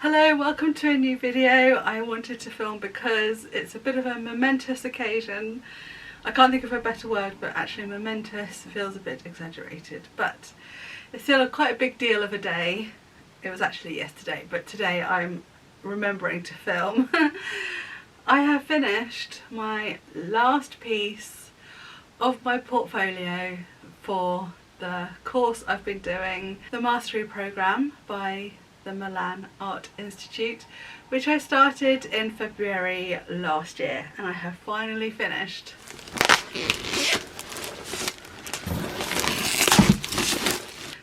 Hello, welcome to a new video. I wanted to film because it's a bit of a momentous occasion. I can't think of a better word, but actually momentous feels a bit exaggerated, but it's still quite a big deal of a day. It was actually yesterday, but today I'm remembering to film. I have finished my last piece of my portfolio for the course I've been doing, the Mastery Programme by the Milan Art Institute, which I started in February last year, and I have finally finished.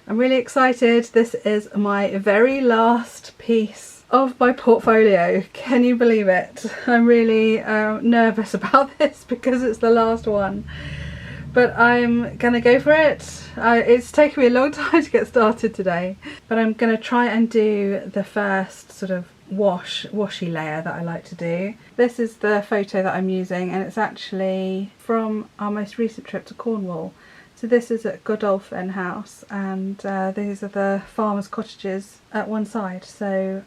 I'm really excited. This is my very last piece of my portfolio. Can you believe it? I'm really nervous about this because it's the last one. But I'm gonna go for it. It's taken me a long time to get started today, but I'm gonna try and do the first sort of washy layer that I like to do. This is the photo that I'm using, and it's actually from our most recent trip to Cornwall. So this is at Godolphin House, and these are the farmers' cottages at one side. So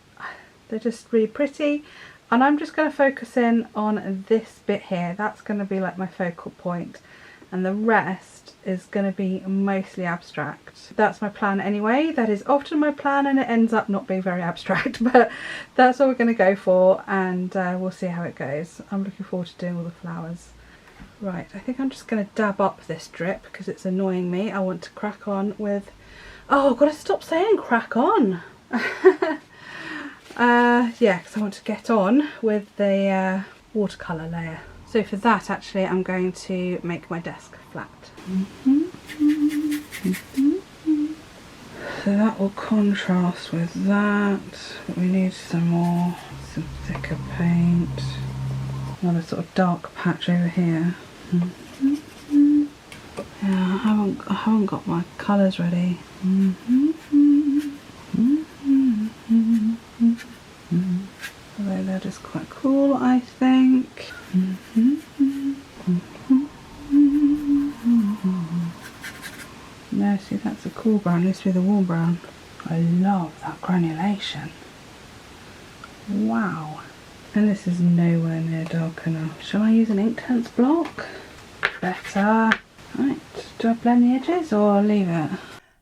they're just really pretty, and I'm just going to focus in on this bit here. That's going to be like my focal point, and the rest is going to be mostly abstract. That's my plan anyway. That is often my plan, and it ends up not being very abstract, but that's what we're going to go for, and we'll see how it goes. I'm looking forward to doing all the flowers. Right, I think I'm just going to dab up this drip because it's annoying me. I want to crack on with... Oh, I've got to stop saying crack on. Yeah, because I want to get on with the watercolor layer. So for that, actually, I'm going to make my desk flat. So that will contrast with that, but we need some thicker paint. Another sort of dark patch over here. Yeah, I haven't got my colours ready. Although they're just quite cool, I think. No, see, that's a cool brown. This with a warm brown. I love that granulation. Wow. And this is nowhere near dark enough. Shall I use an Inktense block? Better. Right, do I blend the edges or leave it?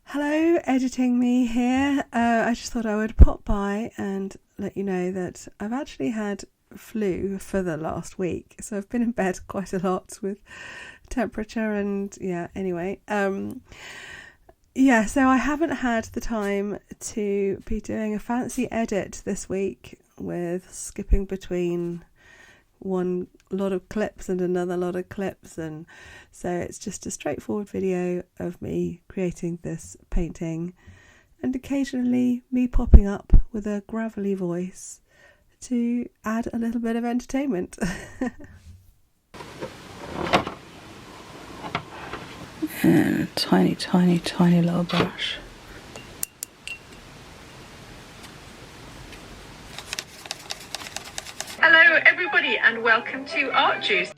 Hello, editing me here. I just thought I would pop by and let you know that I've actually had flu for the last week. So I've been in bed quite a lot with temperature and yeah, anyway. Yeah, so I haven't had the time to be doing a fancy edit this week with skipping between one lot of clips and another lot of clips, and so it's just a straightforward video of me creating this painting and occasionally me popping up with a gravelly voice to add a little bit of entertainment. And a tiny little brush. Hello everybody and welcome to Art Juice.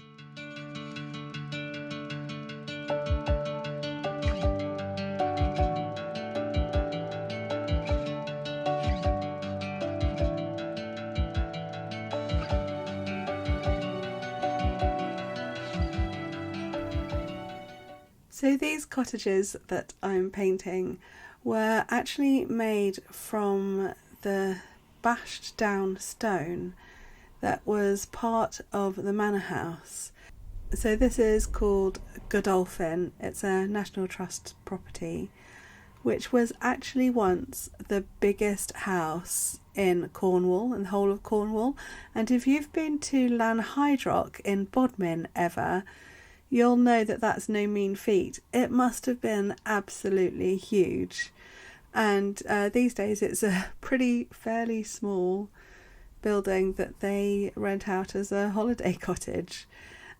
So these cottages that I'm painting were actually made from the bashed down stone that was part of the manor house. So this is called Godolphin. It's a National Trust property, which was actually once the biggest house in Cornwall, in the whole of Cornwall. And if you've been to Lanhydrock in Bodmin ever, you'll know that that's no mean feat. It must have been absolutely huge. And these days it's a fairly small building that they rent out as a holiday cottage.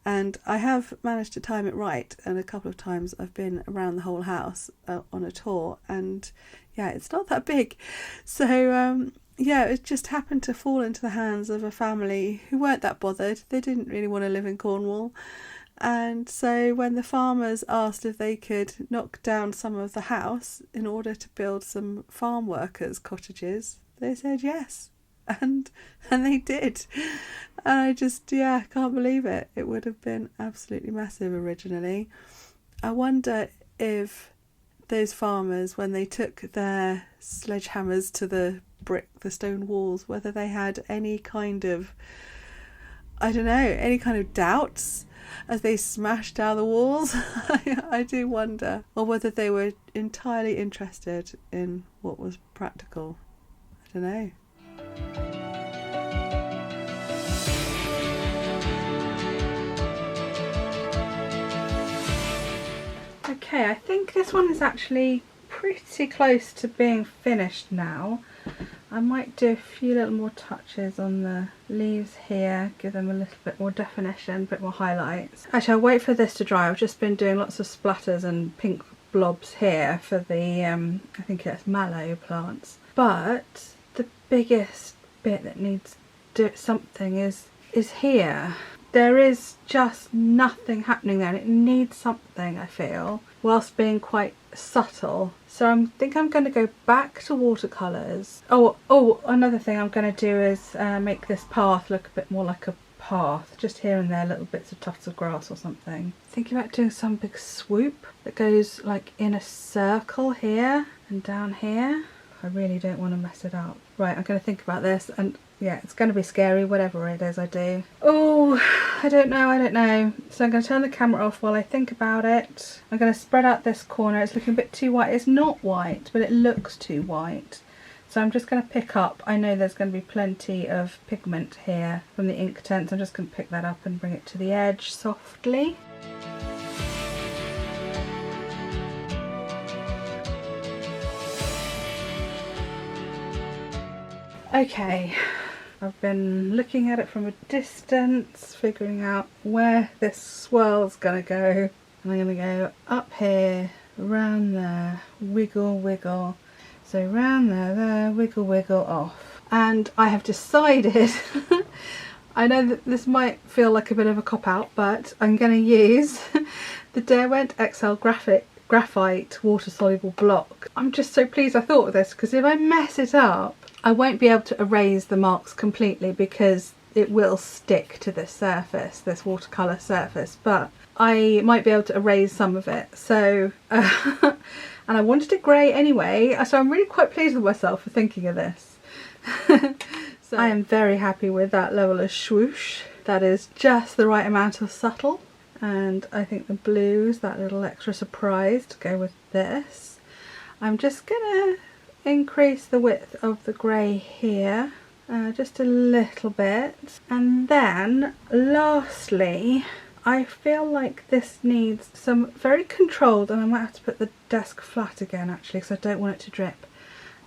And I have managed to time it right, and a couple of times I've been around the whole house on a tour, and yeah, it's not that big. So yeah, it just happened to fall into the hands of a family who weren't that bothered. They didn't really want to live in Cornwall. And so when the farmers asked if they could knock down some of the house in order to build some farm workers' cottages, they said yes. and they did. And I just, yeah, can't believe it. It would have been absolutely massive originally. I wonder if those farmers, when they took their sledgehammers to the stone walls, whether they had any kind of, I don't know, any kind of doubts as they smashed down the walls. I do wonder. Or whether they were entirely interested in what was practical. I don't know. Okay, I think this one is actually pretty close to being finished now. I might do a few little more touches on the leaves here, give them a little bit more definition, a bit more highlights. Actually, I'll wait for this to dry. I've just been doing lots of splatters and pink blobs here for the, I think it's mallow plants. But the biggest bit that needs something is here. There is just nothing happening there, and it needs something, I feel, whilst being quite subtle. So I think I'm going to go back to watercolours. Oh, another thing I'm going to do is make this path look a bit more like a path, just here and there, little bits of tufts of grass or something. Thinking about doing some big swoop that goes like in a circle here and down here. I really don't want to mess it up. Right, I'm going to think about this, and yeah, it's going to be scary, whatever it is I do. Oh, I don't know. So I'm going to turn the camera off while I think about it. I'm going to spread out this corner. It's looking a bit too white. It's not white, but it looks too white. So I'm just going to pick up, I know there's going to be plenty of pigment here from the ink tints. I'm just going to pick that up and bring it to the edge softly. Okay, I've been looking at it from a distance, figuring out where this swirl's gonna go. And I'm gonna go up here, around there, wiggle, wiggle. So round there, wiggle, wiggle, off. And I have decided, I know that this might feel like a bit of a cop-out, but I'm gonna use the Derwent XL Graphite water-soluble block. I'm just so pleased I thought of this, because if I mess it up, I won't be able to erase the marks completely because it will stick to this surface, this watercolour surface, but I might be able to erase some of it. So, and I wanted it grey anyway, so I'm really quite pleased with myself for thinking of this. So I am very happy with that level of swoosh. That is just the right amount of subtle. And I think the blues, that little extra surprise to go with this. I'm just gonna increase the width of the grey here, just a little bit. And then lastly, I feel like this needs some very controlled, and I might have to put the desk flat again actually because I don't want it to drip,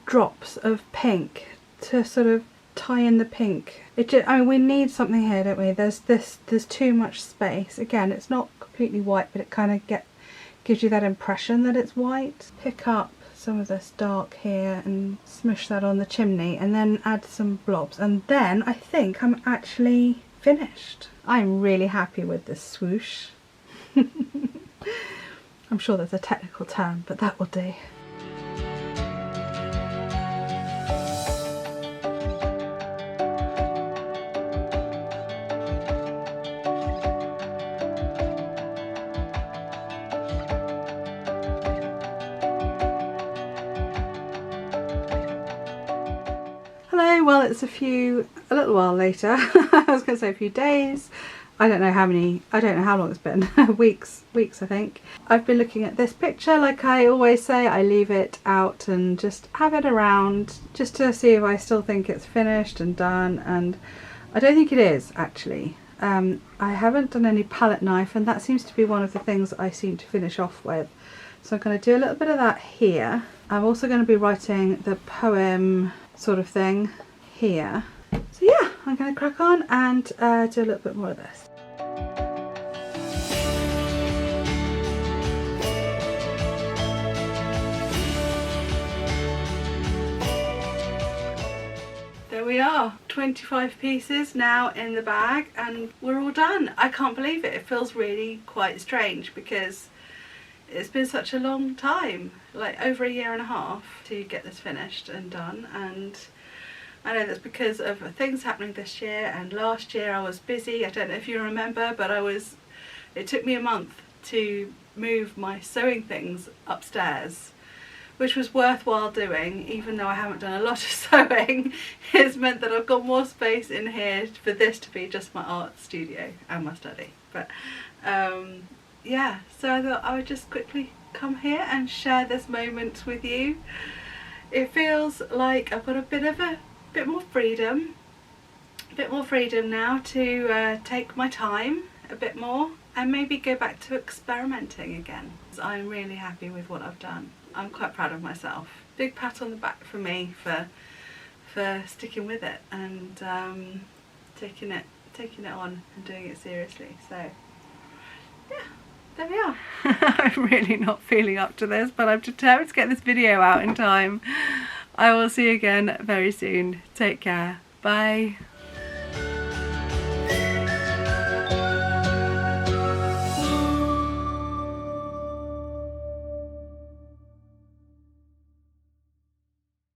drops of pink to sort of tie in the pink. I mean, we need something here, don't we? There's too much space. Again, it's not completely white, but it kind of gives you that impression that it's white. Pick up some of this dark here and smush that on the chimney, and then add some blobs, and then I think I'm actually finished. I'm really happy with this swoosh. I'm sure there's a technical term, but that will do. Hello, well it's a little while later. I was going to say a few days. I don't know how long it's been. weeks I think. I've been looking at this picture, like I always say. I leave it out and just have it around just to see if I still think it's finished and done, and I don't think it is actually. I haven't done any palette knife, and that seems to be one of the things that I seem to finish off with. So I'm going to do a little bit of that here. I'm also going to be writing the poem sort of thing here. So yeah, I'm going to crack on and do a little bit more of this. There we are, 25 pieces now in the bag, and we're all done. I can't believe it. It feels really quite strange because it's been such a long time, like over a year and a half to get this finished and done, and I know that's because of things happening this year, and last year I was busy. I don't know if you remember, but it took me a month to move my sewing things upstairs, which was worthwhile doing, even though I haven't done a lot of sewing. It's meant that I've got more space in here for this to be just my art studio and my study. But yeah, so I thought I would just quickly come here and share this moment with you. It feels like I've got a bit more freedom now to take my time a bit more and maybe go back to experimenting again. I'm really happy with what I've done. I'm quite proud of myself. Big pat on the back for me for sticking with it and taking it on and doing it seriously. So yeah, there we are. I'm really not feeling up to this, but I'm determined to get this video out in time. I will see you again very soon. Take care. Bye.